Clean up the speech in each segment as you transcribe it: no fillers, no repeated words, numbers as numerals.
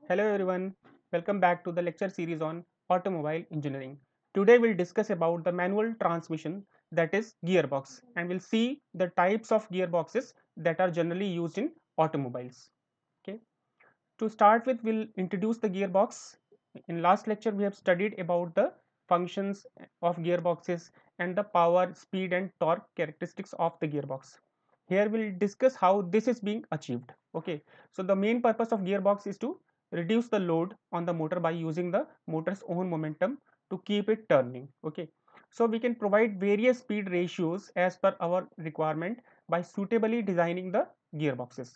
Hello everyone, welcome back to the lecture series on automobile engineering. Today we'll discuss about the manual transmission, that is gearbox, and we'll see the types of gearboxes that are generally used in automobiles. Okay. To start with, we'll introduce the gearbox. In last lecture we have studied about the functions of gearboxes and the power, speed and torque characteristics of the gearbox. Here we'll discuss how this is being achieved. Okay, so the main purpose of gearbox is to reduce the load on the motor by using the motor's own momentum to keep it turning. Okay, so we can provide various speed ratios as per our requirement by suitably designing the gearboxes.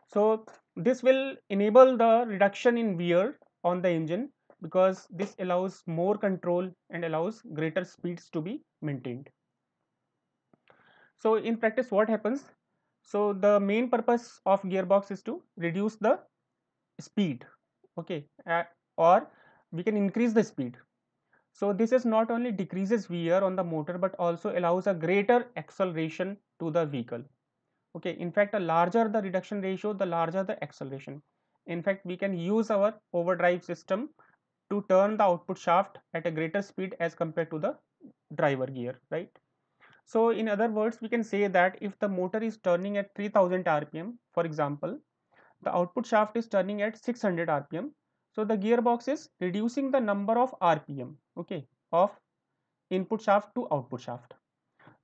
So this will enable the reduction in wear on the engine because this allows more control and allows greater speeds to be maintained. So in practice what happens? So the main purpose of gearbox is to reduce the speed, okay, or we can increase the speed. So this is not only decreases wear on the motor but also allows a greater acceleration to the vehicle. Okay, in fact, the larger the reduction ratio, the larger the acceleration. In fact, we can use our overdrive system to turn the output shaft at a greater speed as compared to the driver gear, right? So in other words, we can say that if the motor is turning at 3000 rpm, for example, the output shaft is turning at 600 rpm, so the gearbox is reducing the number of rpm, okay, of input shaft to output shaft.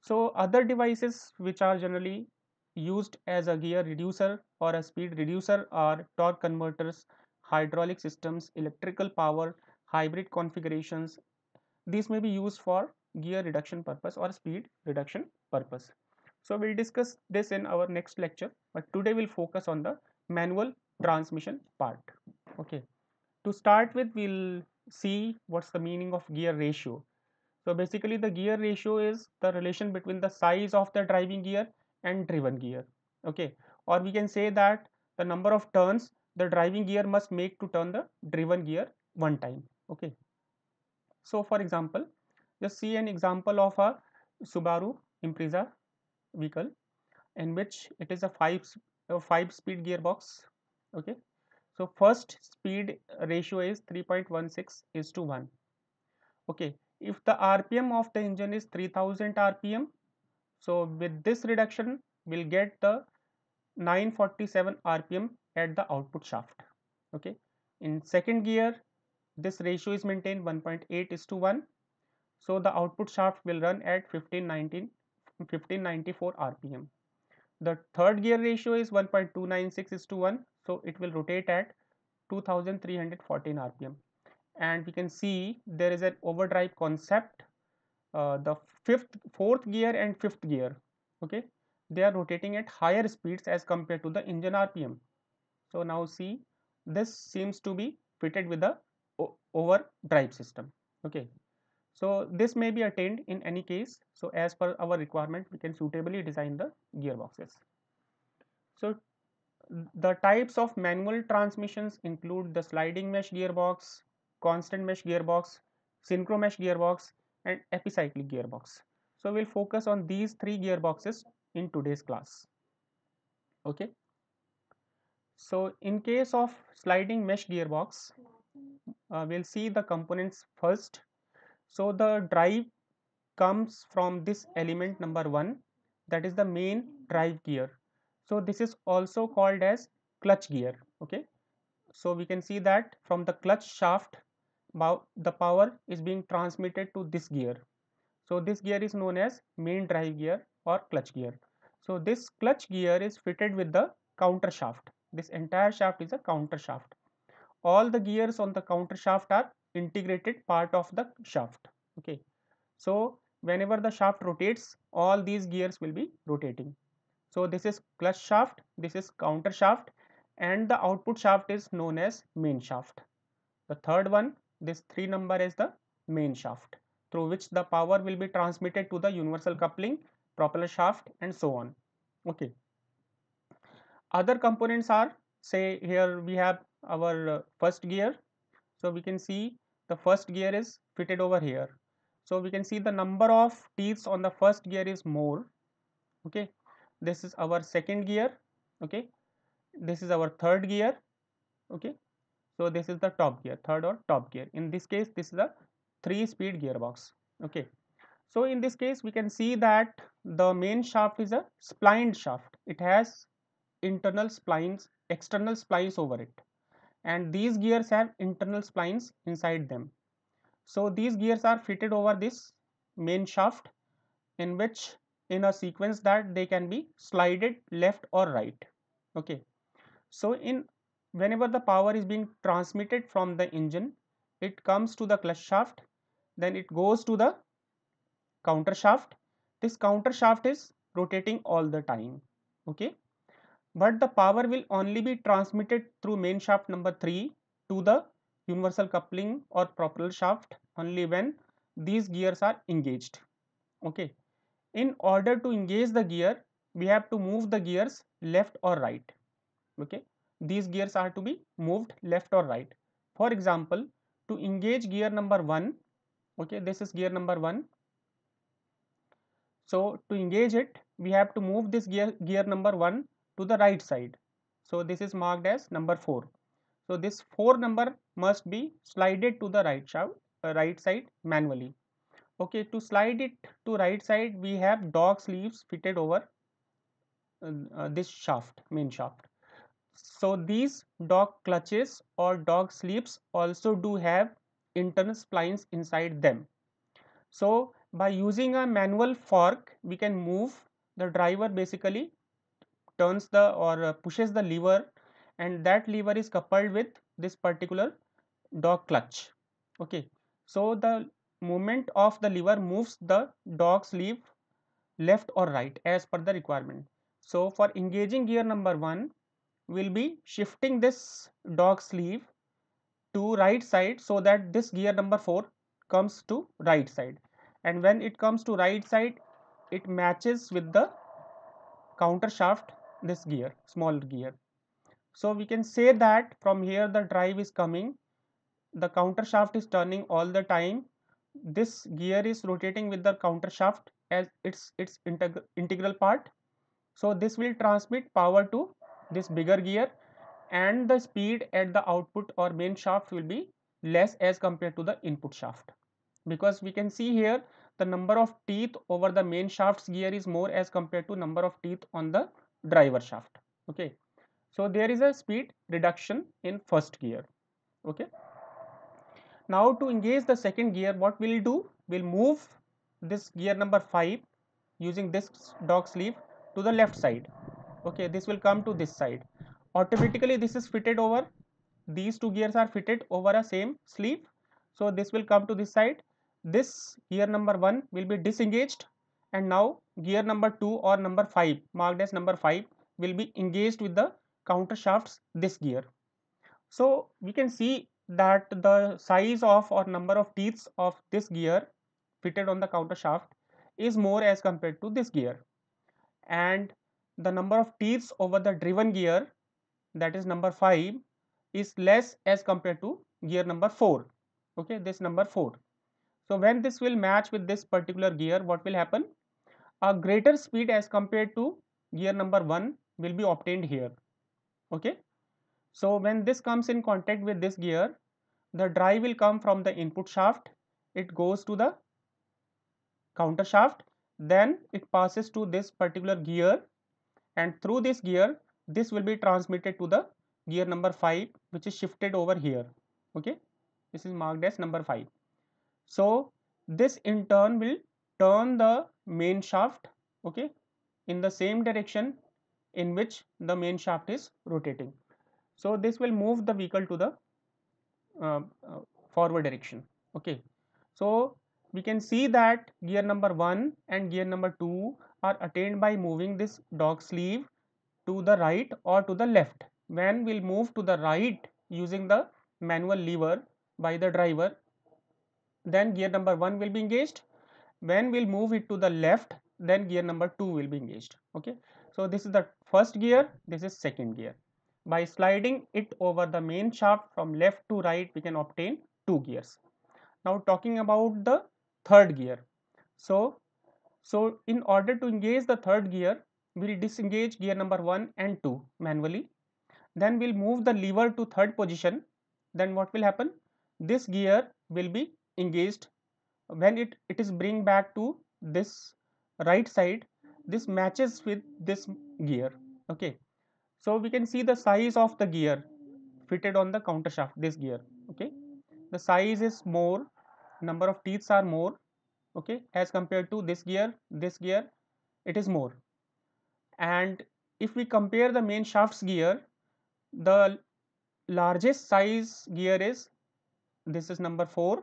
So other devices which are generally used as a gear reducer or a speed reducer are torque converters, hydraulic systems, electrical power, hybrid configurations. These may be used for gear reduction purpose or speed reduction purpose. So we'll discuss this in our next lecture, but today we'll focus on the manual transmission part. Okay. To start with, we'll see what's the meaning of gear ratio. So basically the gear ratio is the relation between the size of the driving gear and driven gear. Okay, or we can say that the number of turns the driving gear must make to turn the driven gear one time. Okay, so for example, just see an example of a Subaru Impreza vehicle in which it is a 5 speed gearbox. Okay, so first speed ratio is 3.16 is to 1. Okay, if the rpm of the engine is 3000 rpm, so with this reduction we'll get the 947 rpm at the output shaft. Okay, in second gear this ratio is maintained 1.8 is to 1, so the output shaft will run at 1594 rpm. The third gear ratio is 1.296 is to 1, so it will rotate at 2314 rpm. And we can see there is an overdrive concept. The fourth gear and fifth gear, okay, they are rotating at higher speeds as compared to the engine rpm. So now see, this seems to be fitted with the overdrive system. Okay, so this may be attained in any case. So as per our requirement we can suitably design the gearboxes. So the types of manual transmissions include the sliding mesh gearbox, constant mesh gearbox, synchro mesh gearbox, and epicyclic gearbox. So we'll focus on these three gearboxes in today's class. Okay. So in case of sliding mesh gearbox, we'll see the components first. So the drive comes from this element number 1, that is the main drive gear. So this is also called as clutch gear. Okay, so we can see that from the clutch shaft the power is being transmitted to this gear. So this gear is known as main drive gear or clutch gear. So this clutch gear is fitted with the counter shaft. This entire shaft is a counter shaft. All the gears on the counter shaft are integrated part of the shaft. Okay, so whenever the shaft rotates, all these gears will be rotating. So this is clutch shaft, this is counter shaft, and the output shaft is known as main shaft. The third one, this 3 number is the main shaft, through which the power will be transmitted to the universal coupling, propeller shaft, and so on. Okay. Other components are, say here we have our first gear. So we can see the first gear is fitted over here. So we can see the number of teeth on the first gear is more. Okay, this is our second gear. Okay, this is our third gear. Okay, So this is the top gear, third or top gear. In this case, this is a 3-speed gearbox. Okay. So in this case, we can see that the main shaft is a splined shaft. It has internal splines, external splines over it, and these gears have internal splines inside them. So these gears are fitted over this main shaft, in which in a sequence that they can be slided left or right. Okay. So in whenever the power is being transmitted from the engine, it comes to the clutch shaft, then it goes to the counter shaft. This counter shaft is rotating all the time. Okay. But the power will only be transmitted through main shaft number 3 to the universal coupling or propeller shaft only when these gears are engaged. Okay. In order to engage the gear, we have to move the gears left or right. Okay. These gears are to be moved left or right. For example, to engage gear number 1, okay, this is gear number 1. So to engage it, we have to move this gear number 1 to the right side. So this is marked as number 4. So this 4 number must be slided to the right side manually. Okay, to slide it to right side, we have dog sleeves fitted over this shaft, main shaft. So these dog clutches or dog sleeves also do have internal splines inside them. So by using a manual fork, we can move. The driver basically turns the or pushes the lever, and that lever is coupled with this particular dog clutch. Okay. So the movement of the lever moves the dog sleeve left or right as per the requirement. So for engaging gear number 1, we'll be shifting this dog sleeve to right side so that this gear number 4 comes to right side, and when it comes to right side, it matches with the counter shaft, this gear, small gear. So we can say that from here the drive is coming, the counter shaft is turning all the time, this gear is rotating with the counter shaft as its integral part. So this will transmit power to this bigger gear, and the speed at the output or main shaft will be less as compared to the input shaft, because we can see here the number of teeth over the main shaft's gear is more as compared to number of teeth on the driver shaft. Okay. So there is a speed reduction in first gear. Okay. Now to engage the second gear, what we'll do, we'll move this gear number 5 using this dog sleeve to the left side. Okay, this will come to this side. Automatically this is fitted over, these two gears are fitted over a same sleeve. So this will come to this side. This gear number 1 will be disengaged, and now gear number 2 or number 5 marked as number 5 will be engaged with the counter shafts this gear. So we can see that the size of or number of teeth of this gear fitted on the counter shaft is more as compared to this gear, and the number of teeth over the driven gear, that is number 5, is less as compared to gear number 4. Okay, this number 4. So when this will match with this particular gear, what will happen? A greater speed as compared to gear number 1 will be obtained here. Okay. So when this comes in contact with this gear, the drive will come from the input shaft, it goes to the counter shaft, then it passes to this particular gear, and through this gear this will be transmitted to the gear number 5, which is shifted over here. Okay, this is marked as number 5. So this in turn will turn the main shaft, okay, in the same direction in which the main shaft is rotating. So this will move the vehicle to the uh, uh, forward direction. Okay. So we can see that gear number 1 and gear number 2 are attained by moving this dog sleeve to the right or to the left. When we'll move to the right using the manual lever by the driver, then gear number 1 will be engaged. When we'll move it to the left, then gear number 2 will be engaged. Okay. So this is the first gear, this is second gear. By sliding it over the main shaft from left to right, we can obtain 2 gears. Now talking about the third gear. So in order to engage the third gear, we'll disengage gear number 1 and 2 manually. Then we'll move the lever to third position. then what will happen? This gear will be engaged. When it is bring back to this right side, this matches with this gear. Okay, so we can see the size of the gear fitted on the counter shaft, this gear. Okay, the size is more, number of teeths are more, okay, as compared to this gear it is more. And if we compare the main shaft's gear, the largest size gear is, this is number 4,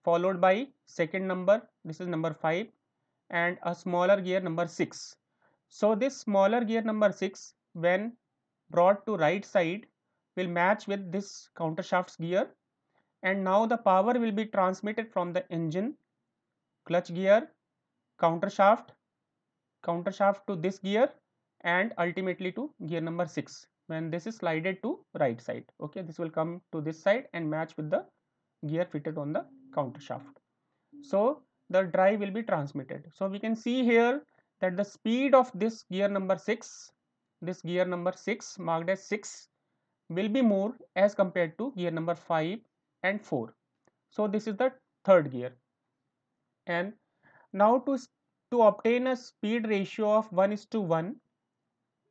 followed by second number, this is number 5, and a smaller gear number 6. So this smaller gear number 6, when brought to right side, will match with this counter shaft's gear, and now the power will be transmitted from the engine, clutch gear, counter shaft to this gear, and ultimately to gear number 6 when this is slided to right side. Okay, this will come to this side and match with the gear fitted on the counter shaft. So the drive will be transmitted. So we can see here that the speed of this gear number 6, this gear number 6 marked as 6, will be more as compared to gear number 5 and 4. So this is the third gear. And now to obtain a speed ratio of 1:1,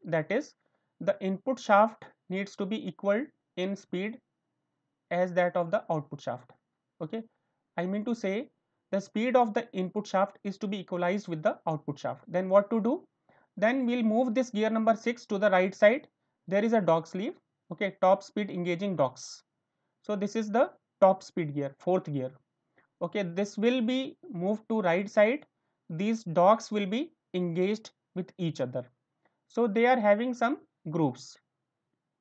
that is, the input shaft needs to be equal in speed as that of the output shaft. Okay, I mean to say the speed of the input shaft is to be equalized with the output shaft. Then what to do? Then we'll move this gear number 6 to the right side. There is a dog sleeve, okay, top speed engaging dogs. So this is the top speed gear, fourth gear. Okay, this will be moved to right side. These dogs will be engaged with each other. So they are having some groups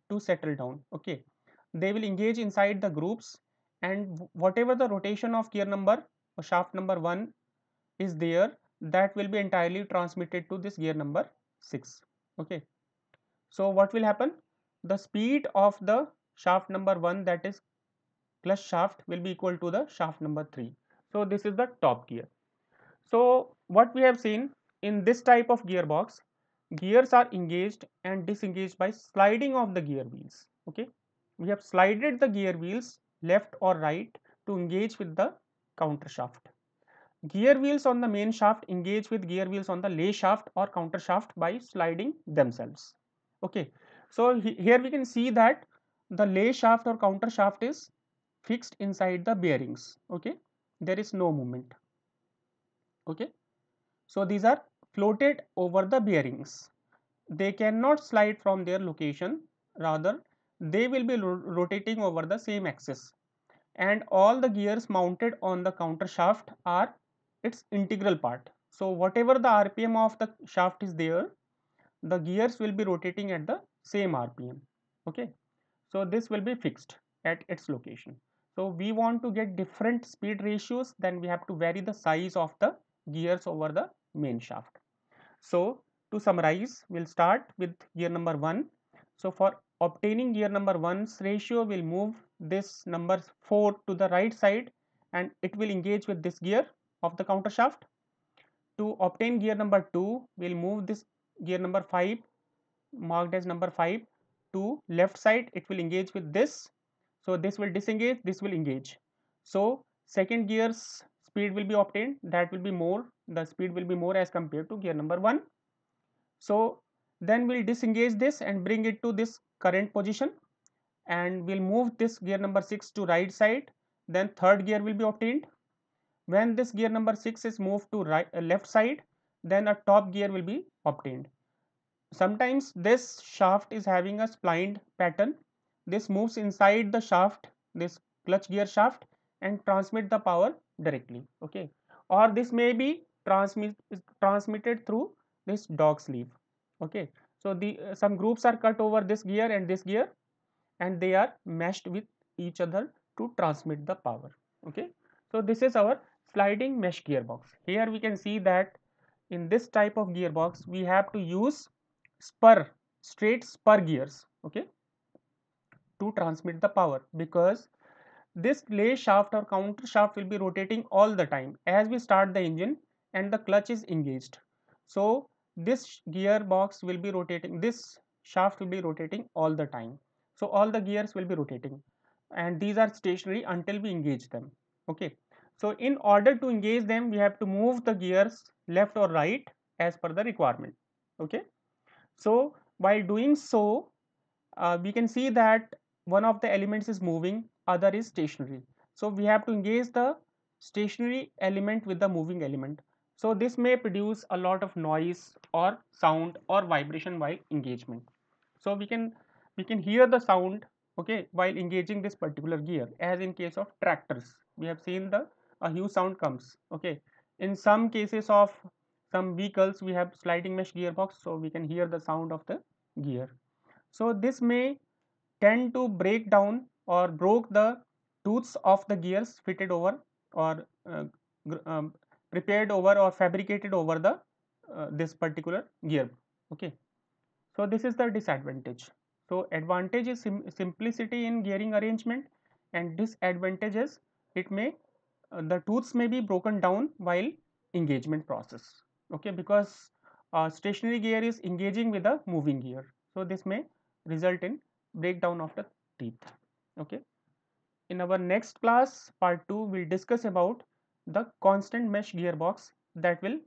to settle down. Okay, they will engage inside the groups, and whatever the rotation of gear number or shaft number 1 is there, that will be entirely transmitted to this gear number 6. Okay, so what will happen? The speed of the shaft number 1, that is clutch shaft, will be equal to the shaft number 3. So this is the top gear. So what we have seen, in this type of gearbox, gears are engaged and disengaged by sliding of the gear wheels. Okay, we have slided the gear wheels left or right to engage with the counter shaft. Gear wheels on the main shaft engage with gear wheels on the lay shaft or counter shaft by sliding themselves. Okay, so here we can see that the lay shaft or counter shaft is fixed inside the bearings. Okay, there is no movement. Okay, so these are floated over the bearings. They cannot slide from their location, rather they will be rotating over the same axis, and all the gears mounted on the counter shaft are its integral part. So whatever the RPM of the shaft is there, the gears will be rotating at the same RPM. Okay, so this will be fixed at its location. So we want to get different speed ratios, then we have to vary the size of the gears over the main shaft. So to summarize, we'll start with gear number 1. So for obtaining gear number 1's ratio, we'll move this number 4 to the right side and it will engage with this gear of the counter shaft. To obtain gear number 2, we'll move this gear number 5 marked as number 5 to left side, it will engage with this. So this will disengage, this will engage. So second gear's speed will be obtained, that will be more, the speed will be more as compared to gear number 1. So then we'll disengage this and bring it to this current position, and we'll move this gear number 6 to right side, then third gear will be obtained. When this gear number 6 is moved to left side, then a top gear will be obtained. Sometimes this shaft is having a splined pattern. This moves inside the shaft, this clutch gear shaft, and transmit the power directly. Okay, or this may be transmitted through this dog sleeve. Okay, so the some groups are cut over this gear and this gear, and they are meshed with each other to transmit the power. Okay, so this is our sliding mesh gearbox. Here we can see that in this type of gearbox we have to use straight spur gears, okay, to transmit the power, because this lay shaft or counter shaft will be rotating all the time as we start the engine and the clutch is engaged. So this gearbox will be rotating, this shaft will be rotating all the time. So all the gears will be rotating. and these are stationary until we engage them. Okay, so in order to engage them, we have to move the gears left or right as per the requirement. Okay, so while doing so, we can see that one of the elements is moving, other is stationary. So we have to engage the stationary element with the moving element. So this may produce a lot of noise or sound or vibration while engagement. So we can hear the sound, okay, while engaging this particular gear, as in case of tractors. We have seen the a huge sound comes. Okay, in some cases of some vehicles we have sliding mesh gearbox, so we can hear the sound of the gear. So this may tend to break down or broke the tooths of the gears fitted over or prepared over or fabricated over the this particular gear. Okay, so this is the disadvantage. So advantage is simplicity in gearing arrangement, and disadvantage is it may the tooths may be broken down while engagement process. Okay, because stationary gear is engaging with a moving gear, so this may result in breakdown of the teeth. Okay, in our next class part 2 we'll discuss about the constant mesh gearbox that will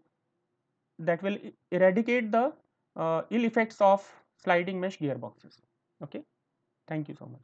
eradicate the ill effects of sliding mesh gearboxes. Okay, thank you so much.